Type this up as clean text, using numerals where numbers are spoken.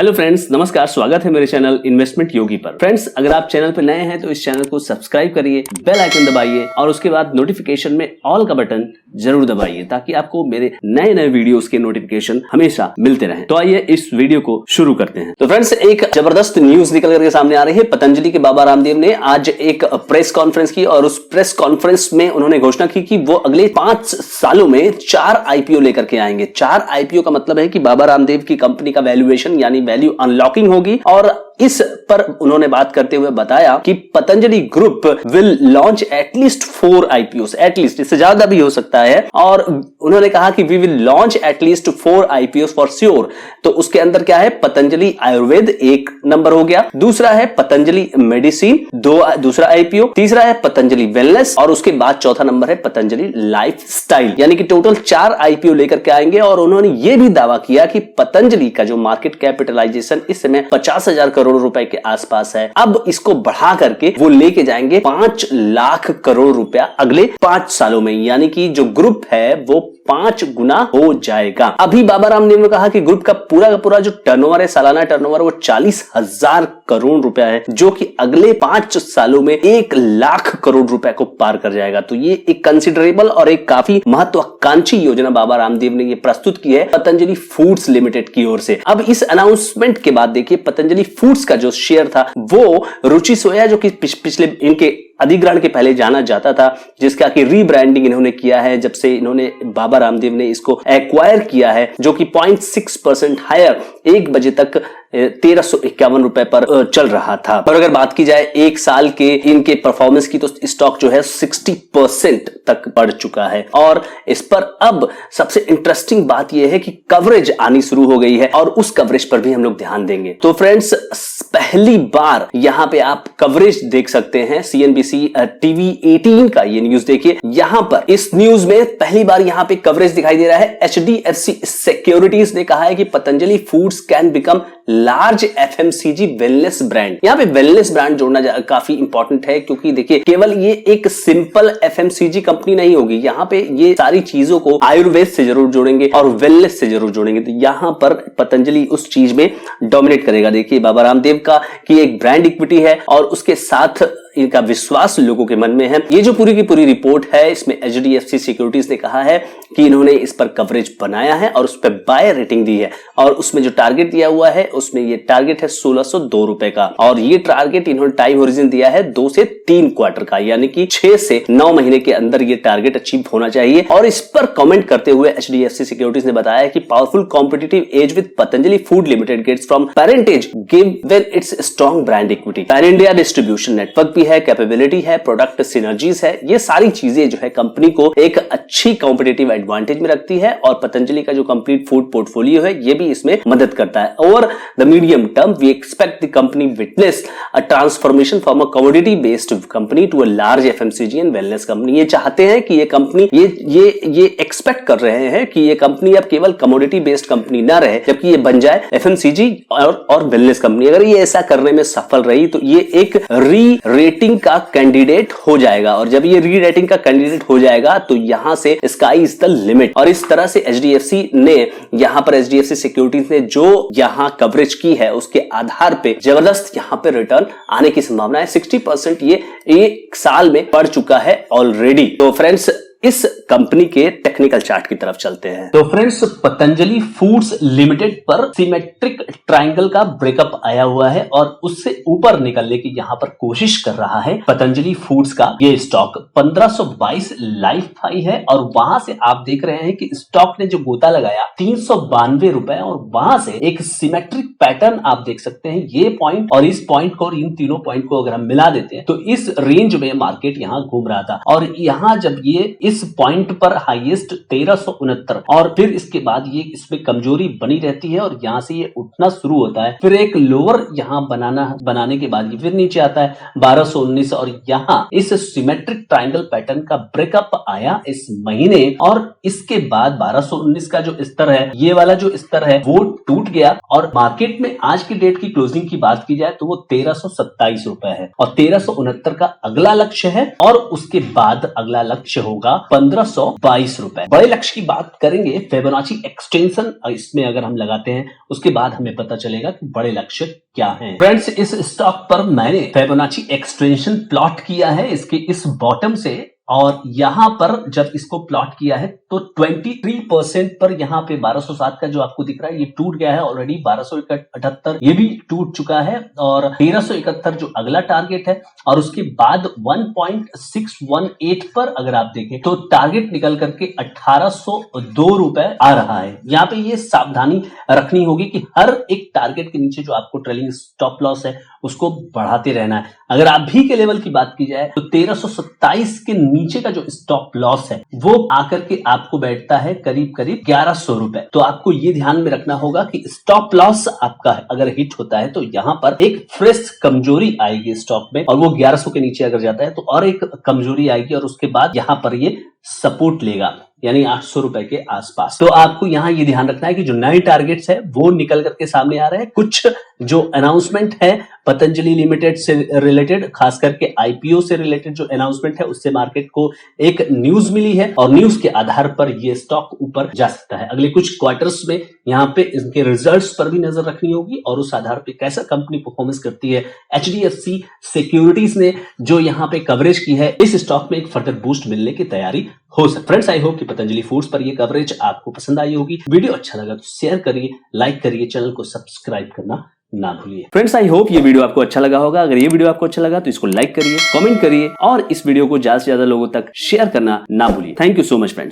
Hello friends, नमस्कार। स्वागत है मेरे चैनल इन्वेस्टमेंट योगी पर। फ्रेंड्स, अगर आप चैनल पर नए हैं तो इस चैनल को सब्सक्राइब करिए, बेल आइकन दबाइए और उसके बाद नोटिफिकेशन में ऑल का बटन जरूर दबाइए ताकि आपको मेरे नए नए वीडियोस के नोटिफिकेशन हमेशा मिलते रहें। तो आइए इस वीडियो को शुरू करते हैं। तो फ्रेंड्स, एक जबरदस्त न्यूज निकल करके सामने आ रही है। पतंजलि के बाबा रामदेव ने आज एक प्रेस कॉन्फ्रेंस की और उस प्रेस कॉन्फ्रेंस में उन्होंने घोषणा की कि वो अगले 5 सालों में 4 आईपीओ लेकर के आएंगे। 4 आईपीओ का मतलब है कि बाबा रामदेव की कंपनी का वैल्यूएशन यानी वैल्यू अनलॉकिंग होगी। और इस पर उन्होंने बात करते हुए बताया कि Patanjali group will launch at least 4 IPOs, at least, इससे ज्यादा भी हो सकता है। और उन्होंने कहा कि we will launch at least 4 IPOs for sure. तो उसके अंदर क्या है? पतंजलि आयुर्वेद एक नंबर हो गया, दूसरा है पतंजलि मेडिसिन, दूसरा आईपीओ, तीसरा है पतंजलि वेलनेस और उसके बाद चौथा नंबर है पतंजलि लाइफस्टाइल। यानी कि टोटल 4 आईपीओ लेकर के आएंगे। और उन्होंने यह भी दावा किया कि पतंजलि का जो मार्केट कैपिटलाइजेशन इस समय 50,000 करोड़ रुपए के आसपास है, अब इसको बढ़ा करके वो लेके जाएंगे 5 लाख करोड़ रुपया अगले 5 सालों में। यानी कि जो ग्रुप है वो 5 गुना हो जाएगा। अभी बाबा रामदेव ने कहा कि ग्रुप का पूरा जो टर्नओवर है, सालाना टर्नओवर, वो 40,000 करोड़ रुपया है, जो कि अगले 5 सालों में 1 लाख करोड़ रुपए को पार कर जाएगा। तो ये एक कंसिडरेबल और एक काफी महत्वाकांक्षी योजना बाबा रामदेव ने ये प्रस्तुत की है पतंजलि फूड्स लिमिटेड की ओर से। अब इस अनाउंसमेंट के बाद देखिए, पतंजलि फूड्स का जो शेयर था वो रुचि सोया, जो कि पिछले इनके अधिग्रहण के पहले जाना जाता था, जिसका कि रीब्रांडिंग इन्होंने किया है जब से इन्होंने बाबा रामदेव ने इसको एक्वायर किया है, जो कि 0.6% हायर 1 बजे तक 1351 रुपए पर चल रहा था। और अगर बात की जाए 1 साल के इनके परफॉर्मेंस की, तो स्टॉक जो है 60% तक बढ़ चुका है। और इस पर अब सबसे इंटरेस्टिंग बात यह है कि कवरेज आनी शुरू हो गई है और उस कवरेज पर भी हम लोग ध्यान देंगे। तो फ्रेंड्स, पहली बार यहां पे आप कवरेज देख सकते हैं CNBC टीवी 18 का ये न्यूज देखिए। यहां पर इस न्यूज में पहली बार यहां पे कवरेज दिखाई दे रहा है। HDFC सिक्योरिटीज ने कहा है कि Patanjali foods can become large FMCG wellness brand. यहां पे वेलनेस ब्रांड जोड़ना काफी इंपॉर्टेंट है, क्योंकि देखिए केवल ये एक सिंपल FMCG कंपनी नहीं होगी। यहां पे ये सारी चीजों को आयुर्वेद से जरूर जोड़ेंगे और वेलनेस से जरूर जोड़ेंगे। तो यहां पर पतंजलि उस चीज में डोमिनेट करेगा। देखिए, बाबा रामदेव का की एक ब्रांड इक्विटी है और उसके साथ इनका विश्वास लोगों के मन में है। ये जो पूरी की पूरी रिपोर्ट है, इसमें HDFC सिक्योरिटीज ने कहा है कि इन्होंने इस पर कवरेज बनाया है और उस पर बाय रेटिंग दी है। और उसमें जो टारगेट दिया हुआ है, उसमें ये टारगेट है 1602 रुपए का। और ये टारगेट इन्होंने टाइम होरिजन दिया है 2 से 3 क्वार्टर का, यानी कि 6 से 9 महीने के अंदर ये टारगेट अचीव होना चाहिए। और इस पर कमेंट करते हुए HDFC सिक्योरिटीज ने बताया कि powerful competitive edge with Patanjali food limited gets from parentage given its strong brand equity, pan India distribution network है, कैपेबिलिटी है, प्रोडक्ट सिनर्जीज है। ये सारी चीजें जो है कंपनी को एक अच्छी कॉम्पिटिटिव एडवांटेज में रखती है। और पतंजलि का जो कंप्लीट फूड पोर्टफोलियो है, ये भी इसमें मदद करता है। Over the medium term we expect the company witness a transformation from a commodity based company to a large FMCG and wellness company. ये चाहते हैं कि ये कंपनी ये एक्सपेक्ट कर रहे हैं कि ये कंपनी अब केवल कमोडिटी बेस्ड कंपनी ना रहे, जबकि ये बन जाए FMCG और वेलनेस कंपनी। अगर ये ऐसा करने में सफल रही तो ये एक री-रेटिंग का कैंडिडेट हो जाएगा। और जब ये री-रेटिंग का कैंडिडेट हो जाएगा तो यहां से स्काई इज द लिमिट। और इस तरह से HDFC ने यहां पर HDFC सिक्योरिटीज ने जो यहां कवरेज की है, उसके आधार पे जबरदस्त यहां पे रिटर्न आने की संभावना है। 60% ये 1 साल में बढ़ चुका है ऑलरेडी। तो फ्रेंड्स, इस कंपनी के टेक्निकल चार्ट की तरफ चलते हैं। तो फ्रेंड्स, पतंजलि फूड्स लिमिटेड पर सिमेट्रिक ट्रायंगल का ब्रेकअप आया हुआ है और उससे ऊपर निकलने की यहां पर कोशिश कर रहा है पतंजलि फूड्स का ये स्टॉक। 1522 लाइफ हाई है और वहां से आप देख रहे हैं कि स्टॉक ने जो गोता लगाया 392 रुपए, और वहां से एक सिमेट्रिक पैटर्न आप देख सकते हैं। ये पॉइंट और इस पॉइंट को और इन तीनों पॉइंट को अगर हम मिला देते हैं तो इस रेंज में मार्केट यहां घूम रहा था। और यहां जब ये इस पॉइंट पर हाईएस्ट 1369 और फिर इसके बाद ये इसमें कमजोरी बनी रहती है और यहां से ये उठना शुरू होता है। फिर एक लोअर यहां बनाने के बाद ये फिर नीचे आता है 1219 और यहां इस सिमेट्रिक ट्रायंगल पैटर्न का ब्रेकअप आया इस महीने। और इसके बाद 1219 का जो स्तर है, ये वाला जो स्तर है, वो टूट गया और मार्केट में आज की डेट की क्लोजिंग की बात की जाए तो वो 1327 रुपए है और 1369 का अगला लक्ष्य है और उसके बाद अगला लक्ष्य होगा 1522 रुपए। बड़े लक्ष्य की बात करेंगे, फिबोनाची एक्सटेंशन इसमें अगर हम लगाते हैं उसके बाद हमें पता चलेगा कि बड़े लक्ष्य क्या हैं। फ्रेंड्स, इस स्टॉक पर मैंने फिबोनाची एक्सटेंशन प्लॉट किया है इसके इस बॉटम से, और यहां पर जब इसको प्लॉट किया है तो 23% पर यहाँ पे 1207 का जो आपको दिख रहा है ये टूट गया है ऑलरेडी। 1278 ये भी टूट चुका है, और 1371 जो अगला टारगेट है, और उसके बाद 1.618 पर अगर आप देखें तो टारगेट निकल करके 1802 रुपए आ रहा है। यहाँ पे ये सावधानी रखनी होगी कि हर एक टारगेट के नीचे जो आपको ट्रेलिंग स्टॉप लॉस है उसको बढ़ाते रहना है। अगर आप भी के लेवल की बात की जाए तो 1327 के नीचे का जो स्टॉप लॉस है वो आकर के आपको बैठता है करीब करीब 1100 रुपए। तो आपको ये ध्यान में रखना होगा कि स्टॉप लॉस आपका अगर हिट होता है तो यहाँ पर एक फ्रेश कमजोरी आएगी स्टॉक में, और वो 1100 के नीचे अगर जाता है तो और एक कमजोरी आएगी, और उसके बाद यहाँ पर ये सपोर्ट लेगा यानी 800 रुपए के आसपास। तो आपको यहाँ ये ध्यान रखना है कि जो नए टारगेट्स है वो निकल करके सामने आ रहे हैं। कुछ जो अनाउंसमेंट है पतंजलि लिमिटेड से रिलेटेड, खास करके आईपीओ से रिलेटेड जो अनाउंसमेंट है उससे मार्केट को एक न्यूज मिली है, और न्यूज के आधार पर ये स्टॉक ऊपर जा सकता है। अगले कुछ क्वार्टर्स में यहाँ पे इनके रिजल्ट्स पर भी नजर रखनी होगी, और उस आधार पे कैसा कंपनी परफॉर्मेंस करती है। HDFC सिक्योरिटीज ने जो यहाँ पे कवरेज की है, इस स्टॉक में एक फर्दर बूस्ट मिलने की तैयारी हो सकती है। फ्रेंड्स, आई होप कि पतंजलि फूड्स पर ये कवरेज आपको पसंद आई होगी। वीडियो अच्छा लगा तो शेयर करिए, लाइक करिए, चैनल को सब्सक्राइब करना ना भूलिए। फ्रेंड्स, आई होप ये वीडियो आपको अच्छा लगा होगा। अगर ये वीडियो आपको अच्छा लगा तो इसको लाइक करिए, कमेंट करिए, और इस वीडियो को ज्यादा से ज्यादा लोगों तक शेयर करना ना भूलिए। Thank you so much friends.